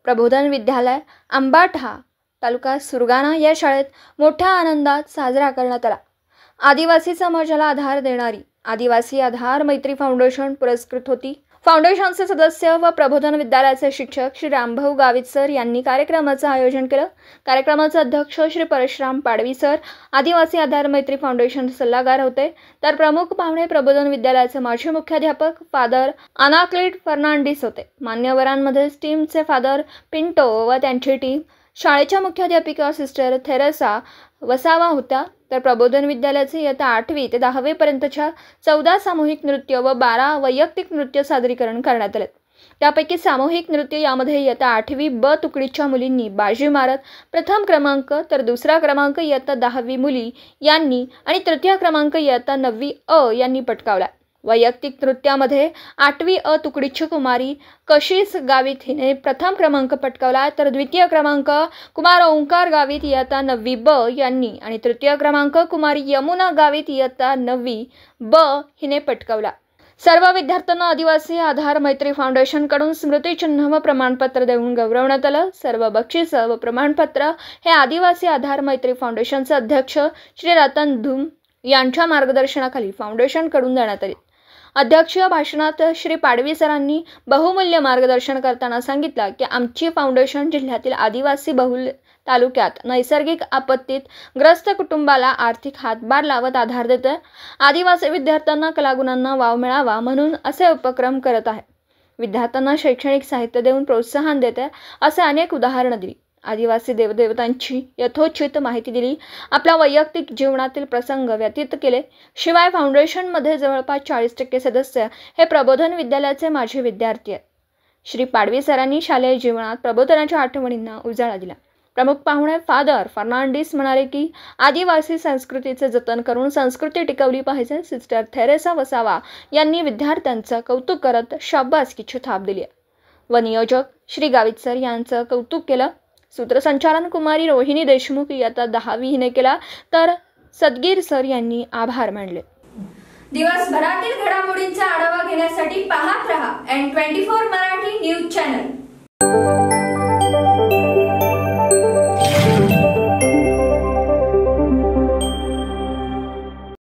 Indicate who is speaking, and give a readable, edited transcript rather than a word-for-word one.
Speaker 1: प्रबोधन विद्यालय अंबाठा तालुका सुरगाणा या शाळेत मोठ्या आनंदात साजरा करण्यात आला। आदिवासी समाजाला आधार देणारी आदिवासी आधार मैत्री फाउंडेशन पुरस्कृत होती। फाउंडेशनचे सदस्य व प्रबोधन विद्यालयाचे शिक्षक श्री रामभाऊ गावित सर यांनी कार्यक्रमाचे आयोजन केले। कार्यक्रमाचे अध्यक्ष श्री परशुराम पाडवी सर आदिवासी आधार मैत्री फाउंडेशन सल्लागार होते, तर प्रमुख पाहुणे प्रबोधन विद्यालयाचे माजी मुख्याध्यापक फादर अनाक्लिड फर्नांडिस होते। मान्यवरांमध्ये टीमचे फादर पिंटो व त्यांची टीम, शाळेच्या मुख्याध्यापिका सिस्टर थेरेसा वसावा होत्या, तर प्रबोधन विद्यालयाचे इयत्ता 8वी ते 10वी पर्यंतच्या 14 सामूहिक नृत्य व 12 वैयक्तिक नृत्य सादरीकरण करण्यात आले। त्यापैकी सामूहिक नृत्य यामध्ये इयत्ता 8वी ब तुकडीच्या मुलींनी बाजी मारत प्रथम क्रमांक, तर दुसरा क्रमांक इयत्ता 10वी मुली यांनी आणि तृतीय क्रमांक इयत्ता 9वी अ यांनी पटकावला। वैयक्तिक नृत्यामध्ये 8वी अ तुकडीची कुमारी कशिश गावित हिने प्रथम क्रमांक पटकावला, तर द्वितीय क्रमांक कुमार ओंकार गावित इयत्ता 9वी ब यांनी आणि तृतीय क्रमांक कुमारी यमुना गावित इयत्ता 9वी ब हिने पटकावला। सर्व विद्यार्थ्यांना आदिवासी आधार मैत्री फाउंडेशनकडून स्मृतिचिन्ह व प्रमाणपत्र देऊन गौरवण्यात आलं। सर्व बक्षीस व प्रमाणपत्र हे आदिवासी आधार मैत्री फाउंडेशनचे अध्यक्ष श्री रतन धूम यांच्या मार्गदर्शनाखाली फाउंडेशनकडून देण्यात आले। अध्यक्षीय भाषणात श्री पाडवी सरांनी बहुमूल्य मार्गदर्शन करताना सांगितलं की आमची फाउंडेशन जिल्ह्यातील आदिवासी बहुल तालुक्यात नैसर्गिक आपत्तीत ग्रस्त कुटुंबाला आर्थिक हातभार लावत आधार देते। आदिवासी विद्यार्थ्यांना कलागुणांना वाव मिळावा म्हणून असे उपक्रम करत आहे। विद्यार्थ्यांना शैक्षणिक साहित्य देऊन प्रोत्साहन देते, असे अनेक उदाहरणं दिली। आदिवासी देवदेवतांची यथोचित माहिती दिली, आपल्या वैयक्तिक जीवनातील प्रसंग व्यतीत केले। शिवाय फाउंडेशनमध्ये जवळपास 40% सदस्य हे प्रबोधन विद्यालयाचे माजी विद्यार्थी आहेत। श्री पाडवी सरांनी शालेय जीवनात प्रबोधनाच्या आठवणींना उजाळा दिला। प्रमुख पाहुणे फादर फर्नांडिस म्हणाले की आदिवासी संस्कृतीचे जतन करून संस्कृती टिकवली पाहिजे। सिस्टर थेरेसा वसावा यांनी विद्यार्थ्यांचं कौतुक करत शाबासकीची थाप दिली व नियोजक श्री गावित सर यांचं कौतुक केलं। सूत्रसंचालन कुमारी रोहिणी देशमुख इयत्ता 10वी हिने केला, तर सदगीर सर यांनी आभार मानले।
Speaker 2: दिवसभरातील घडामोडींचा आढावा घेण्यासाठी पाहत रहा N24 मराठी न्यूज चॅनल।